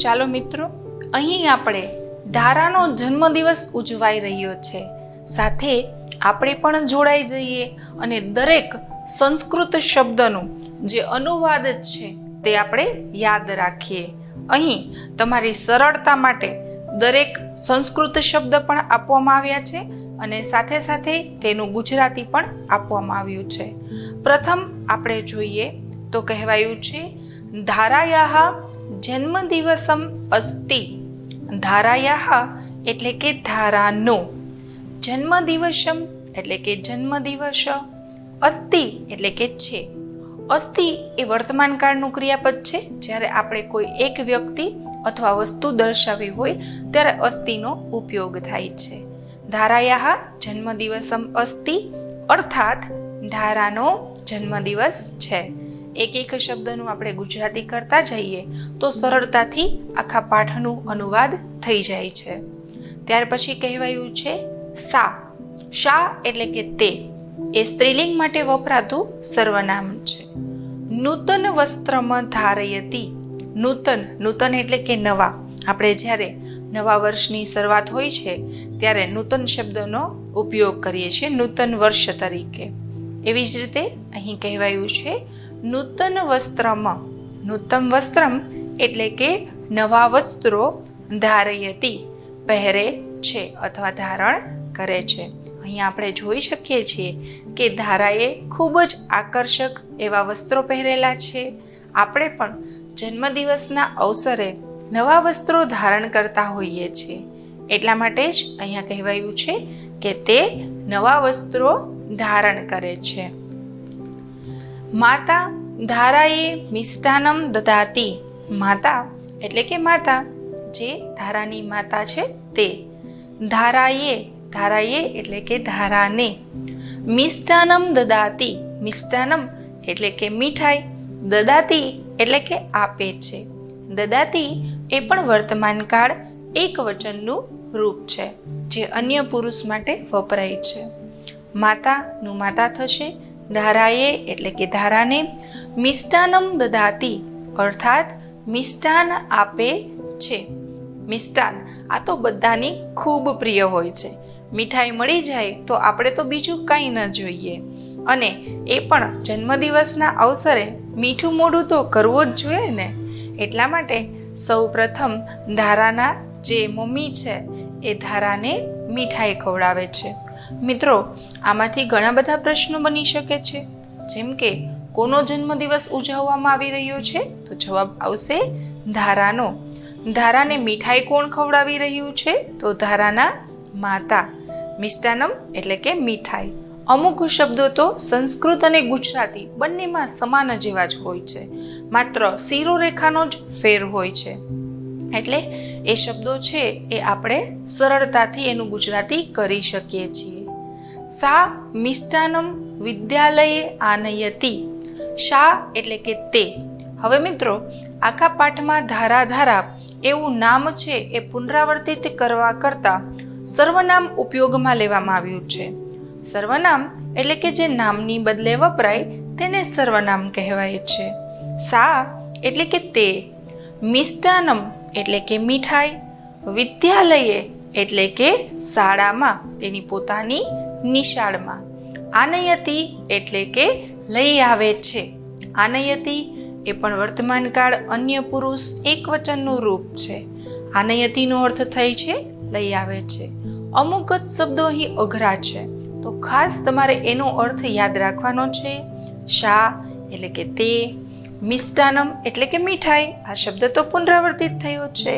ચાલો મિત્રો, અહીં આપણે ધારાનો જન્મદિવસ ઉજવાઈ રહ્યો છે, સાથે આપણે પણ જોડાઈ જઈએ અને દરેક સંસ્કૃત શબ્દનું જે અનુવાદ છે તે આપણે યાદ રાખીએ. અહીં તમારી સરળતા માટે દરેક સંસ્કૃત શબ્દ પણ આપવામાં આવ્યા છે અને સાથે સાથે તેનું ગુજરાતી પણ આપવામાં આવ્યું છે. પ્રથમ આપણે જોઈએ તો કહેવાયું છે ધારાયાહ જન્મદિવસમ અસ્તિ. ધારાયાહ એટલે કે ધારાનો, જન્મદિવસમ એટલે કે જન્મદિવસ, અસ્તિ એટલે કે છે. અસ્તિ એ વર્તમાન કાળનું ક્રિયાપદ છે. જ્યારે આપણે કોઈ એક વ્યક્તિ અથવા વસ્તુ દર્શાવી હોય ત્યારે અસ્તિનો ઉપયોગ થાય છે. ધારાયાહ જન્મદિવસમ અસ્તિ અર્થાત ધારાનો જન્મદિવસ છે. એક એક શબ્દનું આપણે ગુજરાતી કરતા જઈએ તો સરળતાથી આખા પાઠનું અનુવાદ થઈ જાય છે. ત્યાર પછી કહેવાયું છે સા. શા એટલે કે તે એ સ્ત્રીલિંગ માટે વપરાતું સર્વનામ છે. નૂતન વસ્ત્રમાં ધારયતી. નૂતન એટલે કે નવા. આપણે જ્યારે નવા વર્ષની શરૂઆત હોય છે ત્યારે નૂતન શબ્દનો ઉપયોગ કરીએ છીએ નૂતન વર્ષ તરીકે. એવી જ રીતે અહીં કહેવાયું છે નૂતન વસ્ત્રમાં. નૂતન વસ્ત્રમ એટલે કે નવા વસ્ત્રો ધારયતી પહેરે છે અથવા ધારણ કરે છે. અહીં આપણે જોઈ શકીએ છીએ કે ધારાએ ખૂબ જ આકર્ષક એવા વસ્ત્રો પહેરેલા છે. આપણે પણ જન્મદિવસના અવસરે નવા વસ્ત્રો ધારણ કરતા હોઈએ છીએ. એટલા માટે જ અહીંયા કહેવાયું છે કે તે નવા વસ્ત્રો ધારણ કરે છે. માતા ધારાએ મિષ્ટાન્નમ દદાતી. માતા એટલે કે માતા, જે ધારાની માતા છે તે. ધારાએ એટલે કે ધારાને મિષ્ટાન્નમ દદાતી. મિષ્ટાન્નમ એટલે કે મીઠાઈ, દદાતી એટલે કે આપે છે. દદાતી એ પણ વર્તમાન કાળ એક વચનનું રૂપ છે જે અન્ય પુરુષ માટે વપરાય છે. માતાનું માતા થશે, ધારાએ એટલે કે ધારાને મિષ્ટાન્નમ દદાતી અર્થાત મિષ્ટાન આપે છે. મિષ્ટાન આ તો બધાની ખૂબ પ્રિય હોય છે. મીઠાઈ મળી જાય તો આપણે તો બીજું કંઈ ન જોઈએ, અને એ પણ જન્મદિવસના અવસરે મીઠું મોઢું તો કરવું જ જોઈએ ને. એટલા માટે સૌ પ્રથમ ધારાના જે મમ્મી છે એ ધારાને મીઠાઈ ખવડાવે છે. મિત્રો, આમાંથી ઘણા બધા પ્રશ્નો બની શકે છે, જેમ કે કોનો જન્મદિવસ ઉજવવામાં આવી રહ્યો છે? તો જવાબ આવશે ધારાનો. ધારાને મીઠાઈ કોણ ખવડાવી રહ્યું છે? તો ધારાના માતા. મિષ્ટાન્નમ એટલે કે મીઠાઈ. અમુક શબ્દો તો સંસ્કૃત અને ગુજરાતી બંનેમાં સમાન જેવા જ હોય છે, માત્ર શિરોરેખાનો જ ફેર હોય છે. એટલે એ શબ્દો છે એ આપણે સરળતાથી એનું ગુજરાતી કરી શકીએ છીએ. સા મિષ્ટાન્નમ વિદ્યાલયે આનયતી. શા એટલે કે તે. હવે મિત્રો, આખા પાઠમાં ધારા એવું નામ છે એ પુનરાવર્તિત કરવા કરતા સર્વનામ ઉપયોગમાં લેવામાં આવ્યું છે. સર્વનામ એટલે કે જે નામની બદલે વપરાય તેને સર્વનામ કહેવાય છે. સા એટલે કે તે, મિષ્ટાન્નમ એટલે કે મીઠાઈ, વિદ્યાલયે એટલે કે શાળામાં, તેની પોતાની નિશાળમાં, આનયતી એટલે કે લઈ આવે છે. આનયતી એ પણ વર્તમાન કાળ અન્ય પુરુષ એક વચનનું રૂપ છે. આનયતીનો અર્થ થાય છે લઈ આવે છે. અમુક જ શબ્દો અહીં અઘરા છે, તો ખાસ તમારે એનો અર્થ યાદ રાખવાનો છે. શા એટલે કે તે, મિષ્ટાન્નમ એટલે કે મીઠાઈ, આ શબ્દ તો પુનરાવર્તિત થયો છે.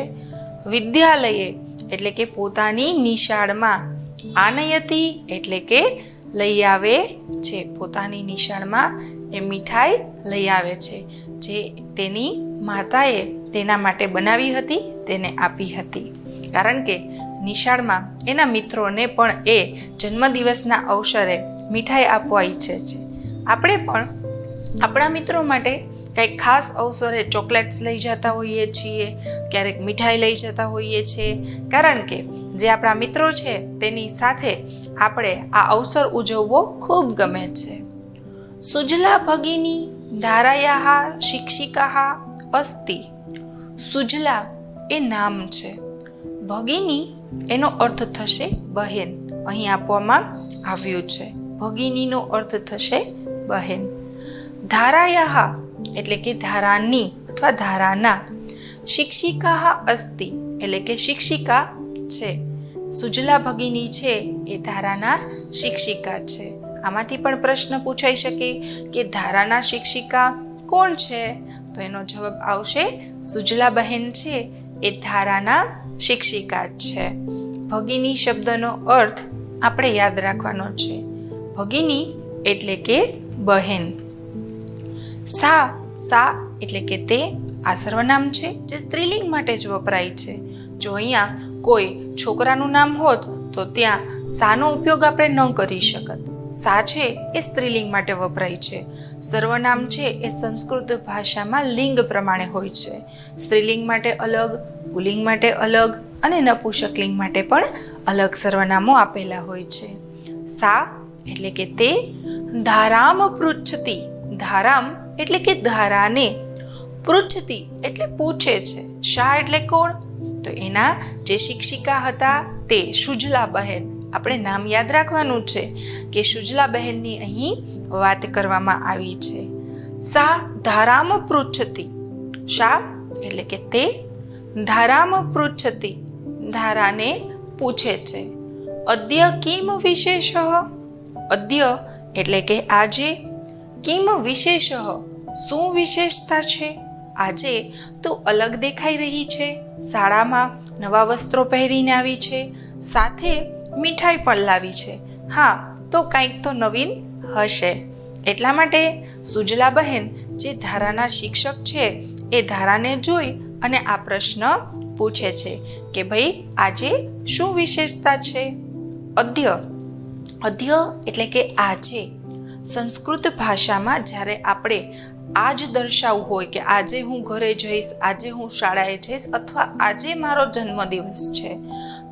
વિદ્યાલયે એટલે કે પોતાની નિશાળમાં, આનયતી એટલે કે લઈ આવે છે. પોતાની નિશાળમાં એ મીઠાઈ લઈ આવે છે, જે તેની માતાએ તેના માટે બનાવી હતી, તેને આપી હતી. કારણ કે નિશાળમાં એના મિત્રોને પણ એ જન્મદિવસના અવસરે મીઠાઈ આપવા ઈચ્છે છે. આપણે પણ આપણા મિત્રો માટે કંઈક ખાસ અવસરે ચોકલેટ્સ લઈ જતા હોઈએ છીએ, ક્યારેક મીઠાઈ લઈ જતા હોઈએ છીએ, કારણ કે જે આપણા મિત્રો છે તેની સાથે આપણે આ અવસર ઉજવવો ખૂબ ગમે છે. સુજલા ભગિની ધારાયાહ શિક્ષિકાહ અસ્તિ. સુજલા એ નામ છે. ભગિની એનો અર્થ થશે બહેન. અહીં આપવામાં આવ્યું છે. ભગિનીનો અર્થ થશે બહેન. ધારાયાહ એટલે કે ધારાની અથવા ધારાના. શિક્ષિકા અસ્તિ એટલે કે શિક્ષિકા છે. સુજલા ભગિની છે એ ધારાના શિક્ષિકા છે. આમાંથી પણ પ્રશ્ન પૂછાઈ શકે કે ધારાના શિક્ષિકા કોણ છે? તો એનો જવાબ આવશે સુજલા બહેન છે એ ધારાના શિક્ષિકા છે. ભગિની શબ્દનો અર્થ આપણે યાદ રાખવાનો છે. ભગિની એટલે કે બહેન. સા એટલે કે તે. આ સર્વનામ છે જે સ્ત્રીલિંગ માટે જ વપરાય છે. જો અહીંયા કોઈ છોકરાનું નામ હોત તો ત્યાં સાનો ઉપયોગ આપણે ન કરી શકત. સા છે એ સ્ત્રીલિંગ માટે વપરાય છે. સર્વનામ છે એ સંસ્કૃત ભાષામાં લિંગ પ્રમાણે હોય છે. સ્ત્રીલિંગ માટે અલગ, પુલ્લિંગ માટે અલગ અને નપુંસકલિંગ માટે પણ અલગ સર્વનામો આપેલા હોય છે. સા એટલે કે તે. ધારામ પૃચ્છતિ. ધારામ એટલે કે ધારાને. પૃચ્છતિ એટલે પૂછે છે. શા એટલે કોણ? તો એના જે શિક્ષિકા હતા તે સુજલા બહેન. આપણે નામ યાદ રાખવાનું છે કે સુજલા બહેનની અહીં વાત કરવામાં આવી છે. સા ધારામ પૃચ્છતિ. શા એટલે કે તે. ધારામ પૃચ્છતિ ધારાને પૂછે છે. અદ્ય કિમ વિશેષ. અદ્ય એટલે કે આજે. કિમ વિશેષ શું વિશેષતા છે? આજે તું અલગ દેખાઈ રહી છે. શાળામાં નવા વસ્ત્રો પહેરીને આવી છે. સાથે મીઠાઈ પણ લાવી છે. હા, તો કંઈક તો નવીન હશે. એટલા માટે સુજલા બહેન જે ધારાના શિક્ષક છે એ ધારાને જોઈ અને આ પ્રશ્ન પૂછે છે કે ભાઈ આજે શું વિશેષતા છે? અદ્ય. અદ્ય એટલે કે આજે. સંસ્કૃત ભાષામાં જ્યારે આપણે આજ દર્શાવવું હોય કે આજે હું ઘરે જઈશ, આજે હું શાળાએ જઈશ અથવા આજે મારો જન્મદિવસ છે,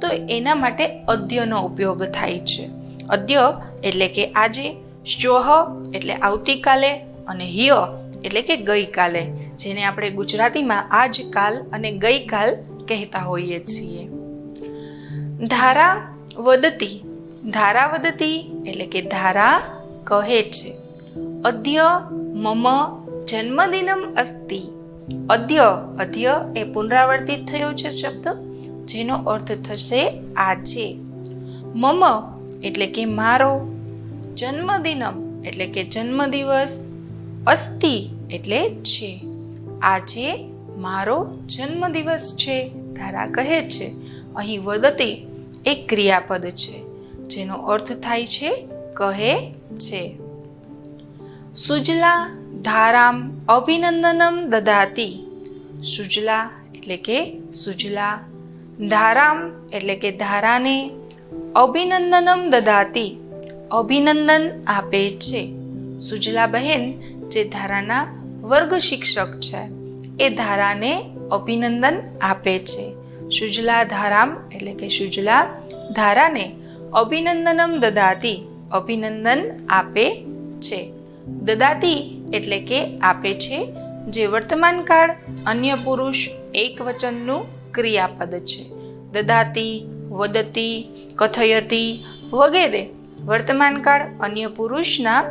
તો એના માટે અદ્યનો ઉપયોગ થાય છે. અદ્ય એટલે કે આજે. શ્યોહ એટલે આવતીકાલે અને હ્ય એટલે કે ગઈકાલે, જેને આપણે ગુજરાતીમાં આજકાલ અને ગઈકાલ કહેતા હોઈએ છીએ. ધારા વદતી. ધારા વદતી એટલે કે ધારા કહે છે. અદ્ય મમ જન્મદિનમ અસ્તિ. અદ્ય. અદ્ય એ પુનરાવર્તિત થયો છે શબ્દ, જેનો અર્થ થશે આજે. મમ એટલે કે મારો. જન્મદિનમ એટલે કે જન્મદિવસ. અસ્તિ એટલે છે. આજે મારો જન્મદિવસ છે, ધારા કહે છે. અહીં વદતી એક ક્રિયાપદ છે જેનો અર્થ થાય છે કહે છે. સુજલા ધારામ અભિનંદનમ દદાતી. સુજલા એટલે કે સુજલા. ધારામ એટલે કે ધારાને. અભિનંદનમ દદાતી અભિનંદન આપે છે. સુજલા બહેન જે ધારાના વર્ગ શિક્ષક છે એ ધારાને અભિનંદન આપે છે. સુજલા ધારામ એટલે કે સુજલા ધારાને અભિનંદનમ દદાતી અભિનંદન આપે છે. દદાતી એટલે કે આપે છે, જે વર્તમાન કાળ અન્ય પુરુષ એક વચનનું ક્રિયાપદ છે. દદાતી, વદતી, કથયતી વગેરે વર્તમાન કાળ અન્ય પુરુષના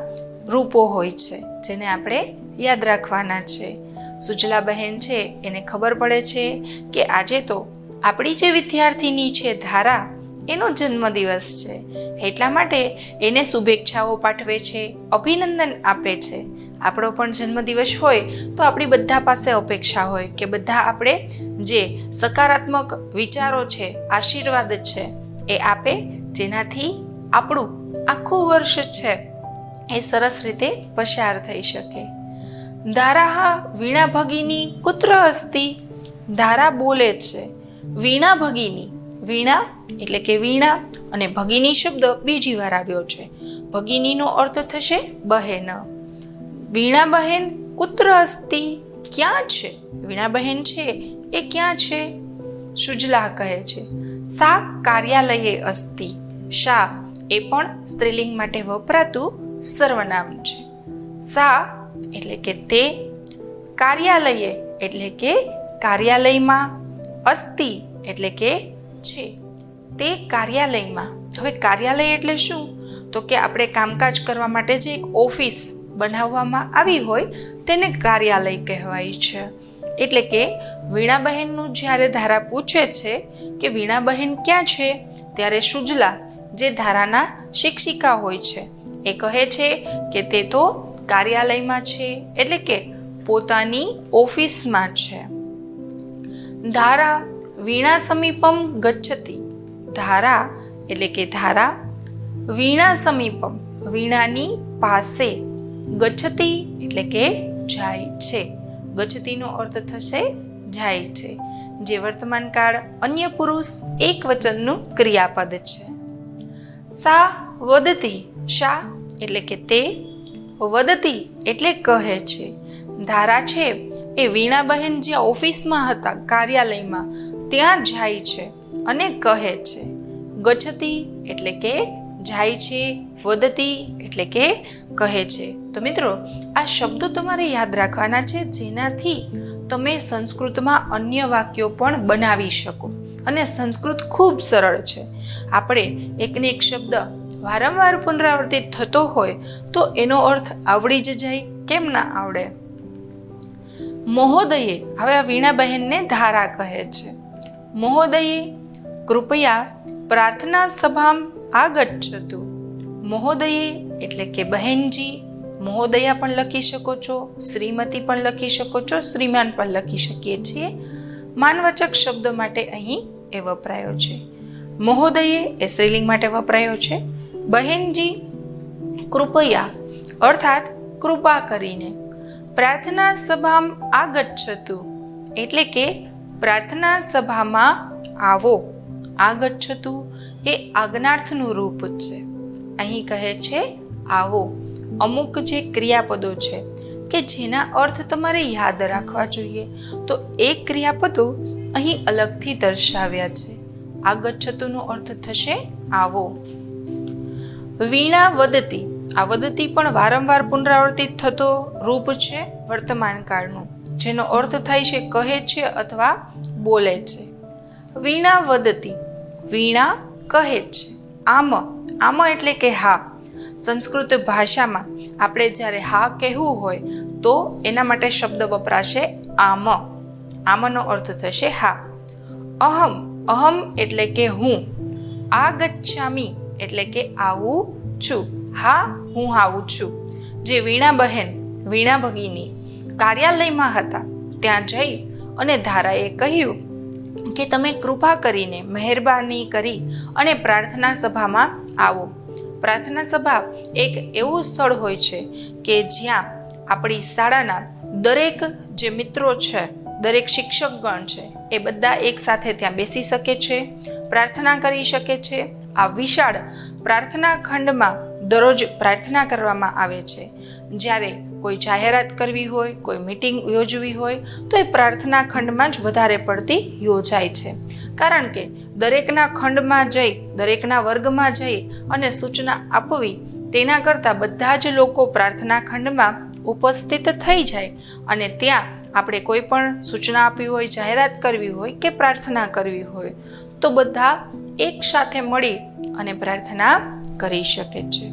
રૂપો હોય છે, જેને આપણે યાદ રાખવાના છે. સુજલા બહેન છે એને ખબર પડે છે કે આજે તો આપણી જે વિદ્યાર્થીની છે ધારા, એનો જન્મદિવસ છે, એટલા માટે એને શુભેચ્છાઓ પાઠવે છે, અભિનંદન આપે છે. આપણો પણ જન્મદિવસ હોય તો આપણી બધા પાસે અપેક્ષા હોય કે બધા આપણે જે સકારાત્મક વિચારો છે, આશીર્વાદ છે એ આપે, જેનાથી આપણું આખું વર્ષ છે એ સરસ રીતે પસાર થઈ શકે. ધારા વીણા ભગિની કુત્ર અસ્તિ. ધારા બોલે છે. વીણા ભગિની. વીણા એટલે કે વીણા અને ભગિની શબ્દ બીજી વાર આવ્યો છે. ભગિનીનો અર્થ થશે બહેન. વીણા બહેન કુત્ર અસ્તિ ક્યાં છે? વીણા બહેન છે એ ક્યાં છે? સુજલા કહે છે. સા કાર્યાલયે અસ્તિ. શા એ પણ સ્ત્રીલિંગ માટે વપરાતું સર્વનામ છે. સા એટલે કે તે. કાર્યાલયે એટલે કે કાર્યાલયમાં. અસ્તિ એટલે કે છે. તે કાર્યાલયમાં. હવે કાર્યાલય એટલે શું? તો કે આપણે કામકાજ કરવા માટે જે એક ઓફિસ બનાવવામાં આવી હોય તેને કાર્યાલય કહેવાય છે. એટલે કે વીણાબહેનનું જ્યારે ધારા પૂછે છે કે વીણાબહેન ક્યાં છે, ત્યારે સુજલા જે ધારાના શિક્ષિકા હોય છે એ કહે છે કે તે તો કાર્યાલયમાં છે, એટલે કે પોતાની ઓફિસમાં છે. ધારા વીણા સમીપમ ગચ્છતિ. ધારા એટલે કે ધારા વીણા સમીપમ વીણાની પાસે, ગચ્છતિ એટલે કે જાય છે. ગચ્છતિનો અર્થ થશે જાય છે, જે વર્તમાન કાળ અન્ય પુરુષ એક વચનનું ક્રિયાપદ છે. સા વદતી. શા એટલે કે તે, વદતી એટલે કહે છે. ધારા છે એ વીણાબહેન જ્યાં ઓફિસમાં હતા, કાર્યાલયમાં, ત્યાં જાય છે અને કહે છે. ગચ્છતિ એટલે કે જાય છે, વદતી એટલે કે કહે છે. તો મિત્રો, આ શબ્દો તમારે યાદ રાખવાના છે, જેનાથી તમે સંસ્કૃતમાં અન્ય વાક્યો પણ બનાવી શકો. અને સંસ્કૃત ખૂબ સરળ છે. આપણે એકને એક શબ્દ વારંવાર પુનરાવર્તિત થતો હોય તો એનો અર્થ આવડી જ જાય, કેમ ના આવડે? મહોદયે. હવે આ વીણાબહેનને ધારા કહે છે. મહોદયે કૃપયા પ્રાર્થના સભામ આગચ્છતુ. મહોદયે એટલે કે બહેનજી. મહોદયા પણ લખી શકો છો, શ્રીમતી પણ લખી શકો છો, શ્રીમાન પણ લખી શકીએ છીએ. માનવાચક શબ્દ માટે અહીં એ વપરાયો છે. મહોદયે એ સ્ત્રીલિંગ માટે વપરાયો છે. બહેનજી કૃપયા અર્થાત કૃપા કરીને. પ્રાર્થના સભામ આગચ્છતુ એટલે કે પ્રાર્થના સભામાં આવો. આગચ્છતુ એ આજ્ઞાર્થનું રૂપ છે. અહીં કહે છે આવો. અમુક જે ક્રિયાપદો છે કે જેના અર્થ તમારે યાદ રાખવા જોઈએ, તો એ ક્રિયાપદો અહીં અલગથી દર્શાવ્યા છે. આગચ્છતુનો અર્થ થશે આવો. વીણા વદતી. આ વદતી પણ વારંવાર પુનરાવર્તિત થતો રૂપ છે વર્તમાન કાળનું, જેનો અર્થ થાય છે કહે છે અથવા બોલે છે. વીણા વદતી. વીણા કહે છે. આમ. આમ એટલે કે હા. સંસ્કૃત ભાષામાં આપણે જ્યારે હા કહેવું હોય તો એના માટે શબ્દ વપરાશે આમ. આમનો અર્થ થશે હા. અહમ. અહમ એટલે કે હું. આગચ્છામિ એટલે કે આવું છું. હા, હું આવું છું. જે વીણાબહેન, વીણા ભગીની કાર્યાલયમાં હતા, ત્યાં જઈ અને ધારાએ કહ્યું કે તમે કૃપા કરીને, મહેરબાની કરી અને પ્રાર્થના સભામાં આવો. પ્રાર્થના સભા એક એવું સ્થળ હોય છે કે જ્યાં આપણી શાળાના દરેક જે મિત્રો છે, દરેક શિક્ષકગણ છે, એ બધા એક સાથે ત્યાં બેસી શકે છે, પ્રાર્થના કરી શકે છે. આ વિશાળ પ્રાર્થના ખંડમાં દરરોજ પ્રાર્થના કરવામાં આવે છે. જ્યારે કોઈ જાહેરાત કરવી હોય, કોઈ મીટિંગ યોજવી હોય તો એ પ્રાર્થના ખંડમાં જ વધારે પડતી યોજાય છે. કારણ કે દરેકના ખંડમાં જઈ, દરેકના વર્ગમાં જઈ અને સૂચના આપવી તેના કરતાં બધા જ લોકો પ્રાર્થના ખંડમાં ઉપસ્થિત થઈ જાય અને ત્યાં આપણે કોઈ પણ સૂચના આપવી હોય, જાહેરાત કરવી હોય કે પ્રાર્થના કરવી હોય તો બધા એક સાથે મળી અને પ્રાર્થના કરી શકે છે.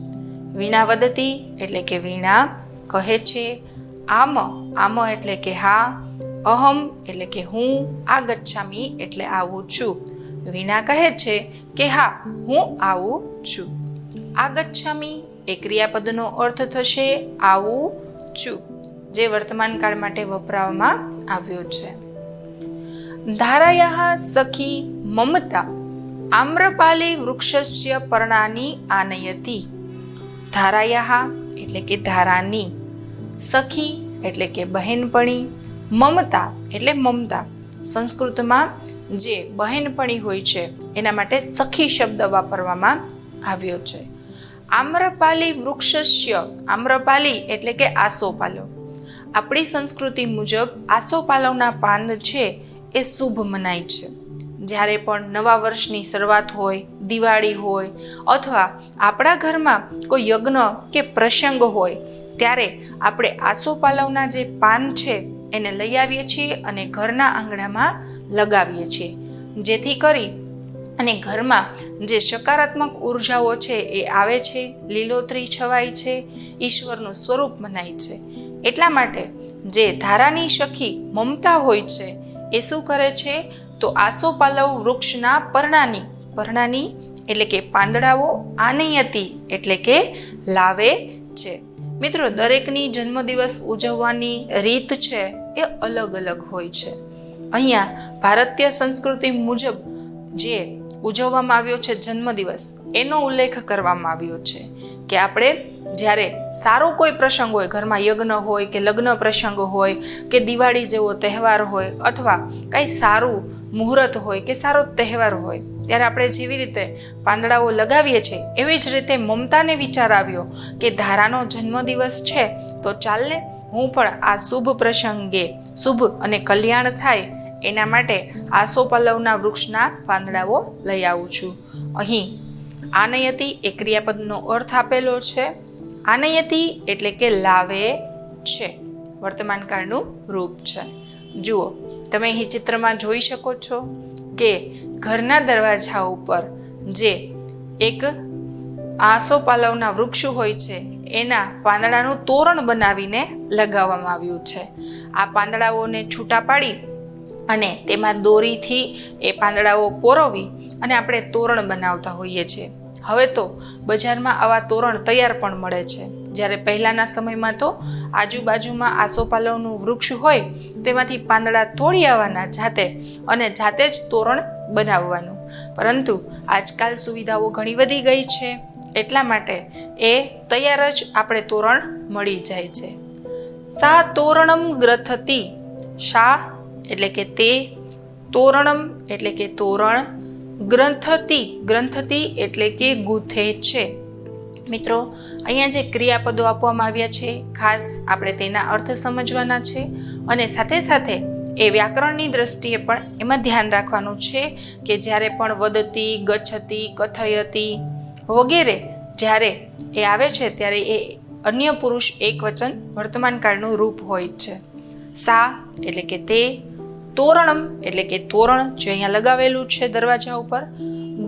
વીણા વદતી એટલે કે વીણા કહે છે. આમ. આમ એટલે કે હા. અહમ એટલે કે હું. આગચ્છામિ એટલે આવું છું. વીણા કહે છે કે હા, હું આવું છું. આગચ્છામિ એ ક્રિયાપદનો અર્થ થશે આવું છું, જે વર્તમાન કાળ માટે વપરાવવામાં આવ્યો છે. ધારાયાઃ સખી મમતા આમ્રપાલી વૃક્ષસ્ય પર્ણાની આનયતિ. ધારાયાઃ એટલે કે ધારાની, સખી એટલે કે બહેનપણી, મમતા એટલે મમતા. સંસ્કૃતમાં જે બહેનપણી હોય છે એના માટે સખી શબ્દ વાપરવામાં આવ્યો છે. આમ્રપાલી વૃક્ષસ્ય. આમ્રપાલી એટલે કે આસોપાલવ. આપણી સંસ્કૃતિ મુજબ આસોપાલવના પાન છે એ શુભ મનાય છે. જ્યારે પણ નવા વર્ષની શરૂઆત હોય, દિવાળી હોય અથવા આપણા ઘરમાં કોઈ યજ્ઞ કે પ્રસંગ હોય ત્યારે આપણે આસોપાલવના જે પાન છે એને લઈ આવીએ છીએ અને ઘરના આંગણામાં લગાવીએ છીએ, જેથી કરી અને ઘરમાં જે સકારાત્મક ઉર્જાઓ છે એ આવે છે, લીલોતરી છવાય છે, ઈશ્વરનું સ્વરૂપ મનાય છે. એટલા માટે જે ધારાની સખી મમતા હોય છે એ શું કરે છે તો આસોપાલવ વૃક્ષના પર્ણાની એટલે કે પાંદડાઓ આનયતી એટલે કે લાવે છે. મિત્રો, દરેકની જન્મદિવસ ઉજવવાની રીત છે એ અલગ અલગ હોય છે. અહીંયા ભારતીય સંસ્કૃતિ મુજબ જે ઉજવવામાં આવ્યો છે જન્મદિવસ, એનો ઉલ્લેખ કરવામાં આવ્યો છે કે આપણે જ્યારે સારો કોઈ પ્રસંગ હોય, ઘરમાં યજ્ઞ હોય કે લગ્ન પ્રસંગ હોય કે દિવાળી જેવો તહેવાર હોય અથવા કંઈ સારું મુહૂર્ત હોય કે સારો તહેવાર હોય, ત્યારે આપણે જેવી રીતે પાંદડાઓ લગાવીએ છીએ એવી જ રીતે મમતાને વિચાર આવ્યો કે ધારાનો જન્મદિવસ છે તો ચાલને હું પણ આ શુભ પ્રસંગે શુભ અને કલ્યાણ થાય એના માટે આસોપાલવના વૃક્ષના પાંદડાઓ લઈ આવું છું. અહીં આનયતી એ ક્રિયાપદનો અર્થ આપેલો છે. આનયતી એટલે કે લાવે છે, વર્તમાન કાળનું રૂપ છે. જુઓ, તમે અહીં ચિત્રમાં જોઈ શકો છો કે ઘરના દરવાજા ઉપર જે એક આસોપાલવના વૃક્ષ હોય છે એના પાંદડાનું તોરણ બનાવીને લગાવવામાં આવ્યું છે. આ પાંદડાઓને છૂટા પાડી અને તેમાં દોરીથી એ પાંદડાઓ પોરવી અને આપણે તોરણ બનાવતા હોઈએ છીએ. હવે તો બજારમાં આવા તોરણ તૈયાર પણ મળે છે, જ્યારે પહેલાંના સમયમાં તો આજુબાજુમાં આસોપાલવનું વૃક્ષ હોય તેમાંથી પાંદડા તોડી આવવાના જાતે અને જાતે જ તોરણ બનાવવાનું. પરંતુ આજકાલ સુવિધાઓ ઘણી વધી ગઈ છે, એટલા માટે એ તૈયાર જ આપણે તોરણ મળી જાય છે. સા તોરણમ ગ્રથતી, શા એટલે કે તે, તોરણમ એટલે કે તોરણ, ગ્રંથતી એટલે કે ગૂંથે છે. મિત્રો, અહીંયા જે ક્રિયાપદો આપવામાં આવ્યા છે ખાસ આપણે તેના અર્થ સમજવાના છે અને સાથે સાથે એ વ્યાકરણની દ્રષ્ટિએ પણ એમાં ધ્યાન રાખવાનું છે કે જ્યારે પણ વદતી, ગચ્છતી, કથયતી વગેરે જ્યારે એ આવે છે ત્યારે એ અન્ય પુરુષ એકવચન વર્તમાન કાળનું રૂપ હોય છે. સા એટલે કે તે, તોરણમ એટલે કે તોરણ જે અહીંયા લગાવેલું છે દરવાજા ઉપર,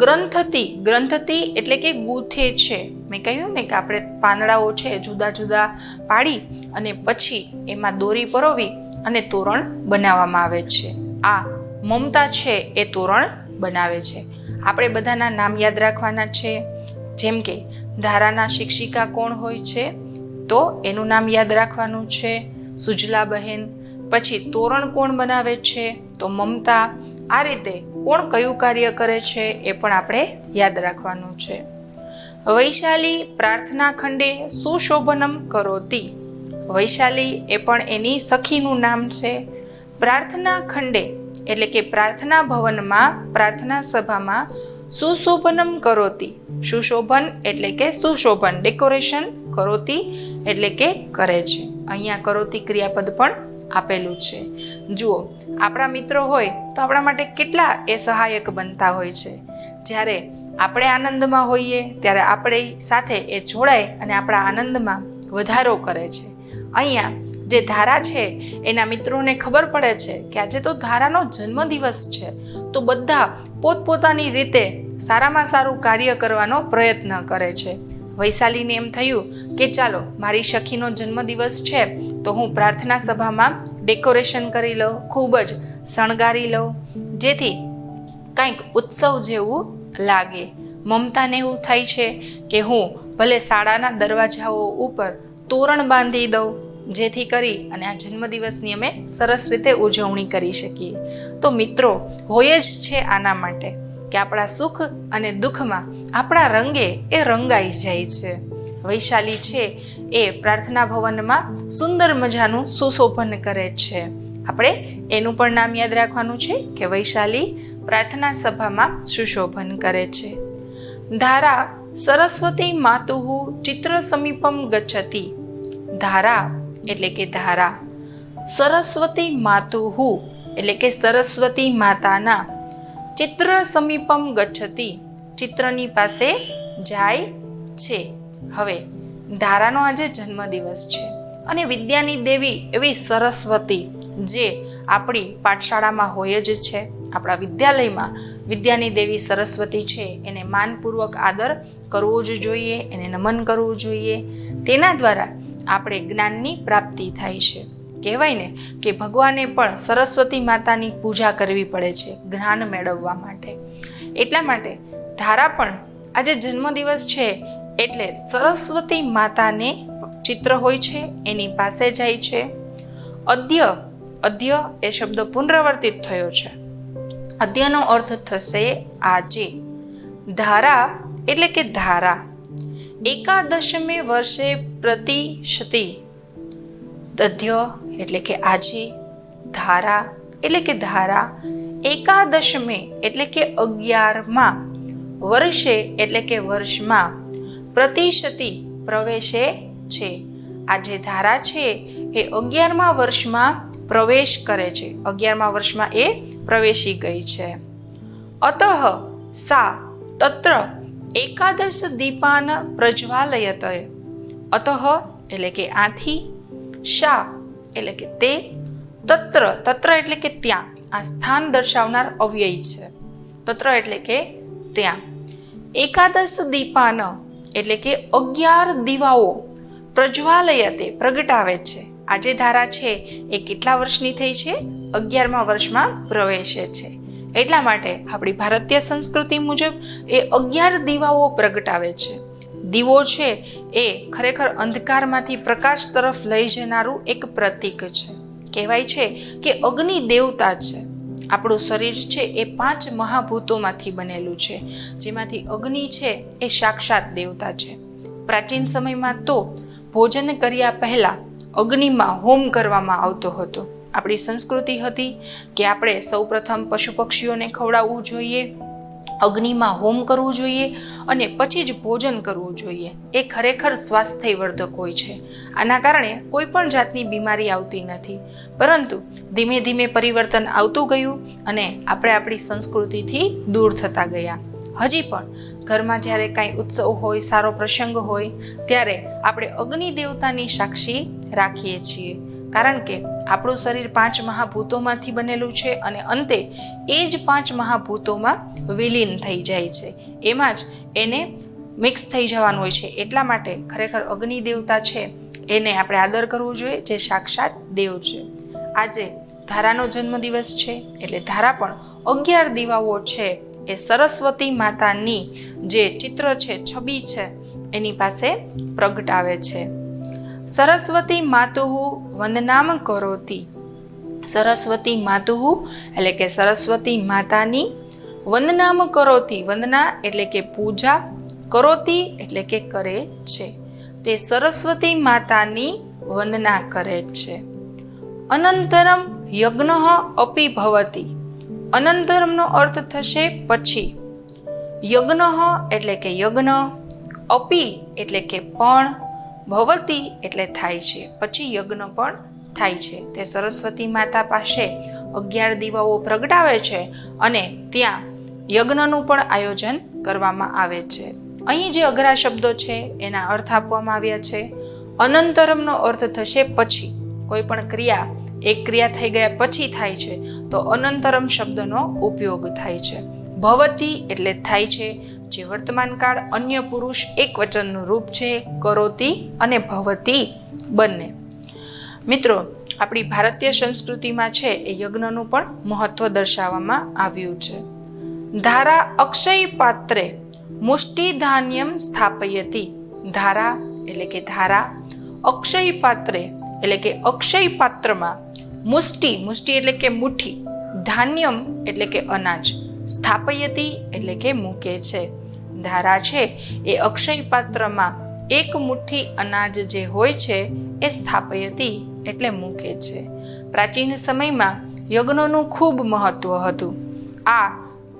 ગ્રંથતી એટલે કે ગૂંથે છે. મેં કહ્યું ને કે આપણે પાંદડાઓ છે જુદા જુદા પાડી અને પછી એમાં દોરી પરોવી અને તોરણ બનાવવામાં આવે છે. આ મમતા છે એ તોરણ બનાવે છે. આપણે બધાના નામ યાદ રાખવાના છે. જેમ કે ધારાના શિક્ષિકા કોણ હોય છે તો એનું નામ યાદ રાખવાનું છે, સુજલાબહેન. પછી તોરણ કોણ બનાવે છે તો મમતા. આ રીતે કોણ કયું કાર્ય કરે છે એ પણ આપણે યાદ રાખવાનું છે. વૈશાલી પ્રાર્થના ખંડે સુશોભનમ કરોતી. વૈશાલી એ પણ એની સખીનું નામ છે. પ્રાર્થના ખંડે એટલે કે પ્રાર્થના ભવનમાં, પ્રાર્થના સભામાં સુશોભનમ કરોતી. સુશોભન એટલે કે સુશોભન, ડેકોરેશન, કરોતી એટલે કે કરે છે. અહીંયા કરોતી ક્રિયાપદ પણ આપેલું છે. જુઓ, આપણા મિત્રો હોય તો આપણા માટે કેટલા એ સહાયક બનતા હોય છે. જ્યારે આપણે આનંદમાં હોઈએ ત્યારે આપણી સાથે એ જોડાય અને આપણા આનંદમાં વધારો કરે છે. અહીંયા જે ધારા છે એના મિત્રોને ખબર પડે છે કે આજે તો ધારાનો જન્મદિવસ છે, તો બધા પોતપોતાની રીતે સારામાં સારું કાર્ય કરવાનો પ્રયત્ન કરે છે. વૈશાલીને એમ થયું કે ચાલો મારી સખીનો જન્મદિવસ છે તો હું પ્રાર્થના સભામાં ડેકોરેશન કરી લઉં, ખૂબ જ શણગારી લઉં, જેથી કંઈક ઉત્સવ જેવું લાગે. મમતાને એવું થાય છે કે હું ભલે શાળાના દરવાજાઓ ઉપર તોરણ બાંધી દઉં, જેથી કરી અને આ જન્મદિવસની અમે સરસ રીતે ઉજવણી કરી શકીએ. તો મિત્રો, હોય જ છે આના માટે કે આપણા સુખ અને દુઃખમાં આપણા રંગે એ રંગાઈ જાય છે. વૈશાલી છે એ પ્રાર્થના ભવનમાં સુંદર મજાનું સુશોભન કરે છે. આપણે એનું પણ નામ યાદ રાખવાનું છે કે વૈશાલી પ્રાર્થના સભામાં સુશોભન કરે છે. ધારા સરસ્વતી માતુઃ ચિત્ર સમીપમ ગચ્છતિ. ધારા એટલે કે ધારા, સરસ્વતી માતુઃ એટલે કે સરસ્વતી માતાના, ચિત્ર સમીપમ ગચ્છતિ ચિત્રની પાસે જાય છે. હવે ધારાનો આજે જન્મદિવસ છે અને વિદ્યાની દેવી એવી સરસ્વતી જે આપણી પાઠશાળામાં હોય જ છે. આપણા વિદ્યાલયમાં વિદ્યાની દેવી સરસ્વતી છે એને માનપૂર્વક આદર કરવો જ જોઈએ, એને નમન કરવું જોઈએ. તેના દ્વારા આપણે જ્ઞાનની પ્રાપ્તિ થાય છે. કહેવાય ને કે ભગવાને પણ સરસ્વતી માતાની પૂજા કરવી પડે છે જ્ઞાન મેળવવા માટે. એટલા માટે ધારા પણ આજે જન્મદિવસ છે એટલે સરસ્વતી માતાને ચિત્ર હોય છે એની પાસે જાય છે. અદ્ય એ શબ્દ પુનરાવર્તિત થયો છે. અદ્યનો અર્થ થશે આજે. ધારા એટલે કે ધારા. એકાદશમે વર્ષે પ્રતિશતી. અદ્ય એટલે કે આજે, ધારા એટલે કે ધારા, એકાદશમે એટલે કે 11મા, વર્ષે એટલે કે વર્ષમાં, પ્રતિશતી પ્રવેશે છે. આ જે ધારા છે એ 11મા વર્ષમાં પ્રવેશ કરે છે. 11મા વર્ષમાં એ પ્રવેશી ગઈ છે. અતઃ સા તત્ર એકાદશ દીપાન પ્રજ્વાલયત. અતઃ એટલે કે આથી, શા એટલે કે તે, તત્ર એટલે કે ત્યાં. આ સ્થાન દર્શાવનાર અવ્યય છે. તત્ર એટલે કે ત્યાં. એકાદશ દીપાન એટલે કે 11 દીવાઓ પ્રજ્વાલયતે પ્રગટાવે છે. આ જે ધારા છે એ કેટલા વર્ષની થઈ છે? 11મા વર્ષમાં પ્રવેશે છે. એટલા માટે આપણી ભારતીય સંસ્કૃતિ મુજબ એ 11 દીવાઓ પ્રગટાવે છે. દીવો છે એ ખરેખર અંધકારમાંથી પ્રકાશ તરફ લઈ જનારું એક પ્રતીક છે. કહેવાય છે કે અગ્નિ દેવતા છે. આપણું શરીર છે એ 5 મહાભૂતોમાંથી બનેલું છે, જેમાંથી અગ્નિ છે એ સાક્ષાત દેવતા છે. પ્રાચીન સમયમાં તો ભોજન કર્યા પહેલા અગ્નિમાં હોમ કરવામાં આવતો હતો. આપણી સંસ્કૃતિ હતી કે આપણે સૌપ્રથમ પશુ પક્ષીઓને ખવડાવવું જોઈએ, અગ્નિમાં હોમ કરવું જોઈએ અને પછી જ ભોજન કરવું જોઈએ. એ ખરેખર સ્વાસ્થ્યવર્ધક હોય છે. આના કારણે કોઈ પણ જાતની બીમારી આવતી નથી. પરંતુ ધીમે ધીમે પરિવર્તન આવતું ગયું અને આપણે આપણી સંસ્કૃતિથી દૂર થતા ગયા. હજી પણ ઘરમાં જ્યારે કાંઈ ઉત્સવ હોય, સારો પ્રસંગ હોય, ત્યારે આપણે અગ્નિ દેવતાની સાક્ષી રાખીએ છીએ. કારણ કે આપણું શરીર 5 મહાભૂતોમાંથી બનેલું છે અને અંતે એ જ 5 મહાભૂતોમાં વિલીન થઈ જાય છે. એમાં જ એને મિક્સ થઈ જવાનું હોય છે. એટલા માટે ખરેખર અગ્નિ દેવતા છે એને આપણે આદર કરવો જોઈએ, જે સાક્ષાત દેવ છે. આજે ધારાનો જન્મદિવસ છે એટલે ધારા પણ 11 દીવાઓ છે એ સરસ્વતી માતાની જે ચિત્ર છે, છબી છે, એની પાસે પ્રગટાવે છે. સરસ્વતી માતુઃ વંદનામ કરોતિ. સરસ્વતી માતુઃ એટલે કે સરસ્વતી માતાની વંદનામ કરોતિ. વંદના એટલે કે પૂજા, કરોતિ એટલે કે કરે છે. તે સરસ્વતી માતાની વંદના કરે છે. અનંતરમ યજ્ઞ અપી ભવતિ. અનંતરમનો અર્થ થશે પછી. યજ્ઞ એટલે કે યજ્ઞ, અપી એટલે કે પણ, ભવતી એટલે થાય છે. પછી યજ્ઞ પણ થાય છે. તે સરસ્વતી માતા પાસે 11 દીવાઓ પ્રગટાવે છે અને ત્યાં યજ્ઞનું પણ આયોજન કરવામાં આવે છે. અહીં જે અઘરા શબ્દો છે એના અર્થ આપવામાં આવ્યા છે. અનંતરમનો અર્થ થશે પછી. કોઈ પણ ક્રિયા એક ક્રિયા થઈ ગયા પછી થાય છે તો અનંતરમ શબ્દનો ઉપયોગ થાય છે. ભવતી એટલે થાય છે, જે વર્તમાન કાળ અન્ય પુરુષ એક વચનનું રૂપ છે. કરોતી અને ભવતી બંને. મિત્રો, આપણી ભારતીય સંસ્કૃતિમાં છે એ યજ્ઞનું પણ મહત્વ દર્શાવવામાં આવ્યું છે. ધારા અક્ષય પાત્રે મુષ્ટિ ધાન્યમ સ્થાપયતિ. ધારા એટલે કે ધારા, અક્ષય પાત્રે એટલે કે અક્ષય પાત્રમાં, મુષ્ટિ એટલે કે મુઠ્ઠી, ધાન્યમ એટલે કે અનાજ, સ્થાપયતિ એટલે કે મૂકે છે. ધારા છે એ અક્ષય પાત્રમાં એક મુઠ્ઠી અનાજ જે હોય છે એ સ્થાપયતિ એટલે મૂકે છે. પ્રાચીન સમયમાં યજ્ઞનું ખૂબ મહત્વ હતું. આ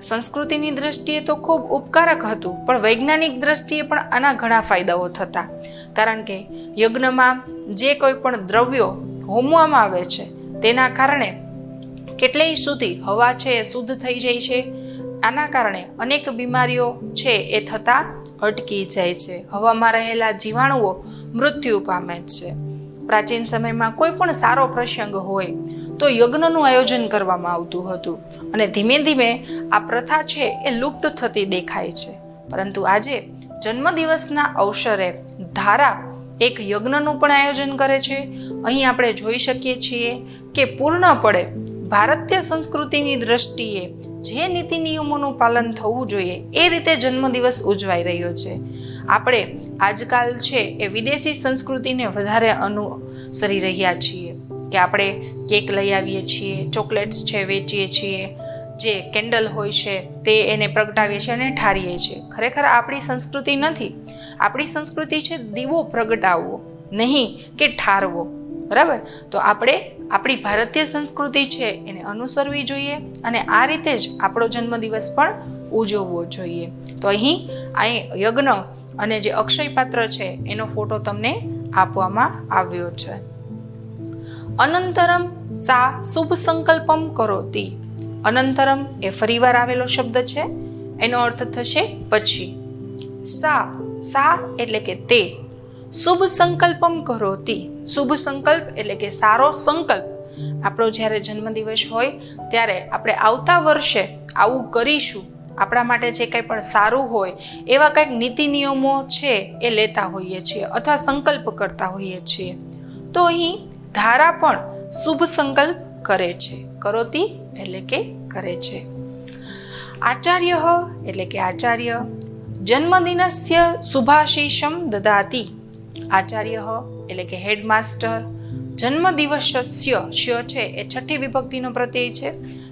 સંસ્કૃતિની દ્રષ્ટિએ તો ખૂબ ઉપકારક હતું, પણ વૈજ્ઞાનિક દ્રષ્ટિએ પણ આના ઘણા ફાયદાઓ થતા. કારણ કે યજ્ઞમાં જે કોઈ પણ દ્રવ્યો હોમવામાં આવે છે તેના કારણે કેટલેય સુધી હવા છે એ શુદ્ધ થઈ જાય છે. આના કારણે અનેક બીમારીઓ છે એ થતા અટકી જાય છે. હવામાં રહેલા જીવાણુઓ મૃત્યુ પામે છે. પ્રાચીન સમયમાં કોઈ પણ સારો પ્રસંગ હોય તો યજ્ઞનું આયોજન કરવામાં આવતું હતું અને ધીમે ધીમે આ પ્રથા છે એ લુપ્ત થતી દેખાય છે. પરંતુ આજે જન્મદિવસના અવસરે ધારા એક યજ્ઞનું પણ આયોજન કરે છે. અહીં આપણે જોઈ શકીએ છીએ કે પૂર્ણપણે ભારતીય સંસ્કૃતિની દ્રષ્ટિએ જે નીતિ નિયમોનું પાલન થવું જોઈએ એ રીતે જન્મદિવસ ઉજવાઈ રહ્યો છે. આપણે આજકાલ છે એ વિદેશી સંસ્કૃતિને વધારે અનુસરી રહ્યા છીએ કે આપણે કેક લઈ આવીએ છીએ, ચોકલેટ્સ છે વેચીએ છીએ, જે કેન્ડલ હોય છે તે એને પ્રગટાવીએ છીએ અને ઠારીએ છીએ. ખરેખર આપણી સંસ્કૃતિ નથી. આપણી સંસ્કૃતિ છે દીવો પ્રગટાવવો, નહીં કે ઠારવો. બરાબર? તો આપણે આપણી ભારતીય સંસ્કૃતિ છે એને અનુસરવી જોઈએ અને આ રીતે જ આપણો જન્મદિવસ પણ ઉજવવો જોઈએ. તો અહીં યજ્ઞ અને જે અક્ષય પાત્ર છે એનો ફોટો તમને આપવામાં આવ્યો છે. અનંતરમ સા શુભ સંકલ્પમ કરોતિ. અનંતરમ એ ફરીવાર આવેલો શબ્દ છે, એનો અર્થ થશે પછી. સા એટલે કે તે. શુભ સંકલ્પમ કરોતિ. શુભ સંકલ્પ એટલે કે સારો સંકલ્પ. આપણો જ્યારે જન્મદિવસ હોય ત્યારે આપણે આવતા વર્ષે આવું કરીશું, આપણા માટે જે કંઈ પણ સારું હોય એવા કંઈક નીતિ નિયમો છે એ લેતા હોઈએ છીએ અથવા સંકલ્પ કરતા હોઈએ છીએ. તો અહીં ધારા પણ શુભ સંકલ્પ કરે છે. કરોતિ એટલે કે કરે છે. આચાર્ય એટલે કે આચાર્ય. જન્મદિનસ્ય શુભાશીષમ દદાતિ. આચાર્ય એટલે કે હેડમાસ્ટર. જન્મદિવસસ્ય શ છે એ છઠ્ઠી વિભક્તિનો પ્રત્યય છે.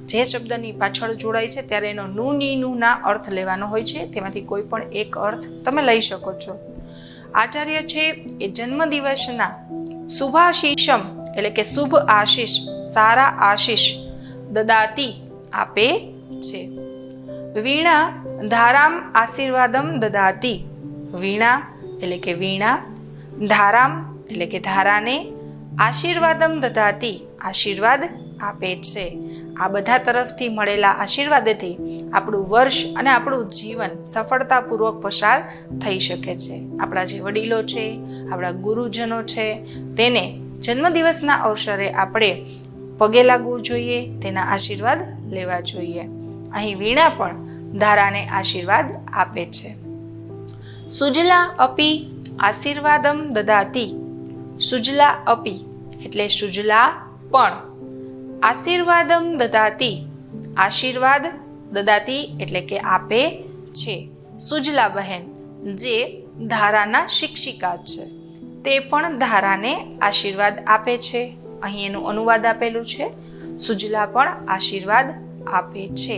જે શબ્દની પાછળ જોડાય છે ત્યારે એનો નું ના અર્થ લેવાનો હોય છે. તેમાંથી કોઈ પણ એક અર્થ તમે લઈ શકો છો. આચાર્ય છે એ જન્મદિવસના શુભાશીષમ એટલે કે શુભ આશીષ, સારા આશીષ દદાતી આપે છે. વીણા ધારામ આશીર્વાદમ દદાતી. વીણા એટલે કે વીણા, ધારામ એટલે કે ધારાને, આશીર્વાદમ દદાતી આશીર્વાદ આપે છે. આ બધા તરફથી મળેલા આશીર્વાદથી આપણું વર્ષ અને આપણું જીવન સફળતાપૂર્વક પસાર થઈ શકે છે. આપણા જે વડીલો છે, આપણા ગુરુજનો છે, તેને જન્મદિવસના અવસરે આપણે પગે લાગવું જોઈએ, તેના આશીર્વાદ લેવા જોઈએ. અહીં વીણા પણ ધારાને આશીર્વાદ આપે છે. સુજલા અપી આશીર્વાદમ દદાતી. સુજલા અપી એટલે સુજલા પણ, આશીર્વાદમ દદાતી આશીર્વાદ, દદાતી એટલે કે આપે છે. સુજલા બહેન જે ધારાના શિક્ષિકા છે તે પણ ધારાને આશીર્વાદ આપે છે. અહીં એનું અનુવાદ આપેલું છે. સુજલા પણ આશીર્વાદ આપે છે.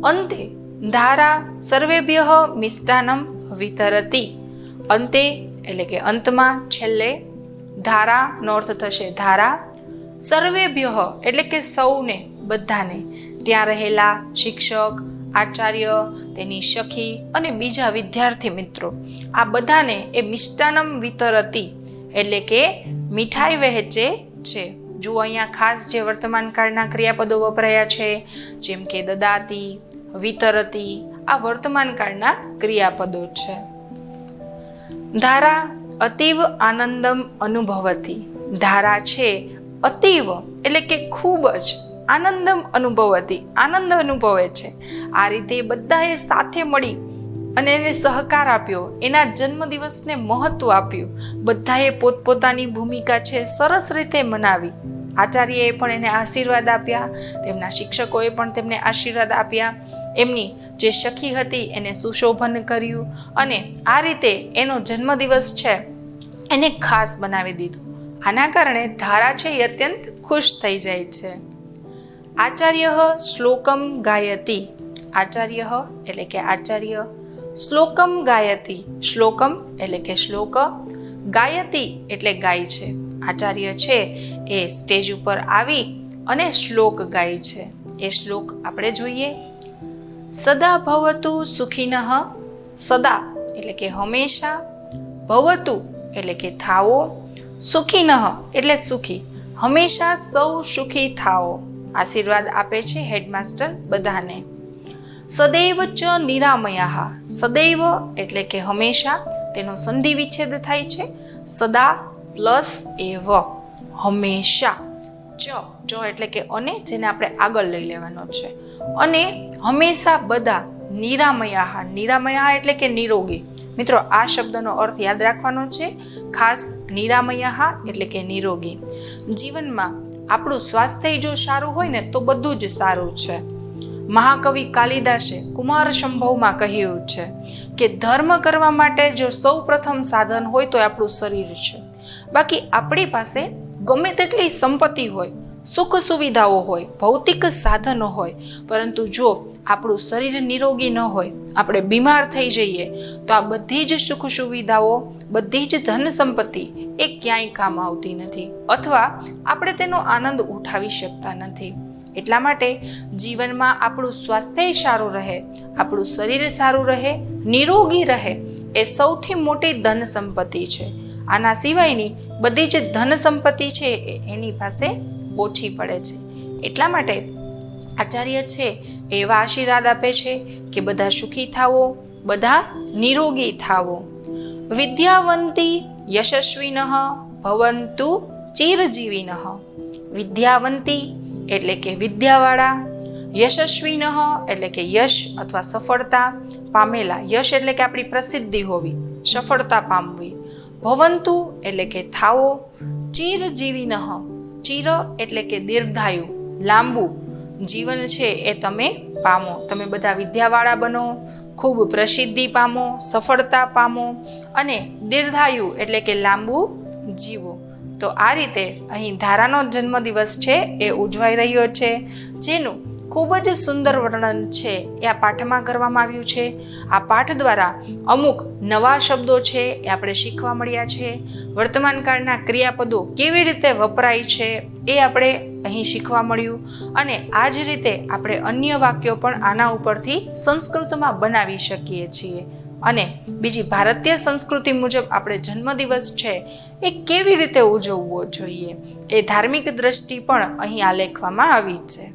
અંતે ધારા સર્વેભ્યઃ મિષ્ટાન્નમ વિતરતી. અંતે એટલે કે અંતમાં, છેલ્લે. ધારાનો અર્થ થશે ધારા. સર્વેભ્યઃ એટલે કે સૌને, બધાને, ત્યાં રહેલા શિક્ષક, આચાર્ય, તેની સખી અને બીજા વિદ્યાર્થી મિત્રો, આ બધાને એ મિષ્ટાન્નમ વિતરતી એટલે કે મીઠાઈ વહેંચે છે. જુઓ અહીંયા ખાસ જે વર્તમાન કાળના ક્રિયાપદો વપરાયા છે, જેમ કે દદાતી, વિતરતી, આ વર્તમાન કાળના ક્રિયાપદો છે. ધારા અતીવ આનંદમ અનુભવતી. ધારા છે અતીવ એટલે કે ખૂબ જ, આનંદમ અનુભવતી આનંદ અનુભવે છે. આ રીતે બધાએ સાથે મળી અને એને સહકાર આપ્યો, એના જન્મદિવસને મહત્વ આપ્યું. બધાએ પોતપોતાની ભૂમિકા છે સરસ રીતે મનાવી. આચાર્યએ પણ એને આશીર્વાદ આપ્યા, તેમના શિક્ષકોએ પણ તેમને આશીર્વાદ આપ્યા, એમની જે સખી હતી એને સુશોભન કર્યું અને આ રીતે એનો જન્મદિવસ છે એને ખાસ બનાવી દીધો. આના કારણે ધારા છે એ અત્યંત ખુશ થઈ જાય છે. આચાર્ય શ્લોકમ ગાયતી. આચાર્ય એટલે કે આચાર્ય. શ્લોકમ ગાયતી. શ્લોકમ એટલે કે શ્લોક. ગાયતી એટલે ગાય છે. આચાર્ય છે એ સ્ટેજ ઉપર આવી અને શ્લોક ગાય છે. એ શ્લોક આપણે જોઈએ. સદા ભવતુ સુખિનઃ. સદા એટલે કે હંમેશા. ભવતુ એટલે કે થાઓ. સુખિનઃ એટલે સુખી. હંમેશા સૌ સુખી થાઓ. આશીર્વાદ આપે છે હેડમાસ્ટર બધાને. સદૈવ ચ નિરામયાઃ. સદૈવ એટલે કે હંમેશા, તેનો સંધિ વિચ્છેદ થાય છે. સદા પ્લસ એવ હંમેશા. ચ એટલે કે અને, જેને આપણે આગળ લઈ લેવાનો છે. અને હંમેશા બધા નિરામયા, નિરામયા એટલે કે નિરોગી. મિત્રો આ શબ્દનો અર્થ યાદ રાખવાનો છે ખાસ. નિરામયા એટલે કે નિરોગી. જીવનમાં આપણું સ્વાસ્થ્ય જો સારું હોય ને તો બધું જ સારું છે. મહાકવિ કાલિદાસે કુમાર સંભવમાં કહ્યું છે કે ધર્મ કરવા માટે જો સૌ પ્રથમ સાધન હોય તો આપણું શરીર છે. બાકી આપણી પાસે ગમે તેટલી સંપત્તિ હોય, સુખ સુવિધાઓ હોય, ભૌતિક સાધનો હોય, પરંતુ જો આપણું શરીર નિરોગી ન હોય, આપણે બીમાર થઈ જઈએ તો આ બધી જ સુખ સુવિધાઓ, બધી જ ધન સંપત્તિ એ ક્યાંય કામ આવતી નથી, અથવા આપણે તેનો આનંદ ઉઠાવી શકતા નથી. એટલા માટે જીવનમાં આપણું સ્વાસ્થ્ય સારું રહે, આપણું શરીર સારું રહે, નિરોગી રહે એ સૌથી મોટી ધન સંપત્તિ છે. આના સિવાયની બધી જ ધન સંપત્તિ છે એની પાસે ઓછી પડે છે. એટલા માટે આચાર્ય છે એવા આશીર્વાદ આપે છે કે બધા સુખી થાવો, બધા નિરોગી થાવો. વિદ્યાવંતી યશસ્વિનઃ ભવન્તુ ચિરજીવિનઃ. વિદ્યાવંતી એટલે કે વિદ્યાવાળા, યશસ્વિનઃ એટલે કે યશ અથવા સફળતા પામેલા, યશ એટલે કે આપણી પ્રસિદ્ધિ હોવી, સફળતા પામવી. ભવન્તુ એટલે કે થાવો, ચિરજીવિનઃ, ચિર એટલે કે દીર્ઘાયુ, લાંબુ જીવન છે એ તમે પામો. તમે બધા વિદ્યાવાળા બનો, ખૂબ પ્રસિદ્ધિ પામો, સફળતા પામો અને દીર્ઘાયુ એટલે કે લાંબુ જીવો. તો આ રીતે અહીં ધારાનો જન્મદિવસ છે એ ઉજવાઈ રહ્યો છે, જેનું ખૂબ જ સુંદર વર્ણન છે એ આ પાઠમાં કરવામાં આવ્યું છે. આ પાઠ દ્વારા અમુક નવા શબ્દો છે એ આપણે શીખવા મળ્યા છે. વર્તમાન કાળના ક્રિયાપદો કેવી રીતે વપરાય છે એ આપણે અહીં શીખવા મળ્યું. અને આ જ રીતે આપણે અન્ય વાક્યો પણ આના ઉપરથી સંસ્કૃતમાં બનાવી શકીએ છીએ. અને બીજી ભારતીય સંસ્કૃતિ મુજબ આપણે જન્મદિવસ છે એ કેવી રીતે ઉજવવો જોઈએ એ ધાર્મિક દ્રષ્ટિ પણ અહીં આલેખવામાં આવી છે.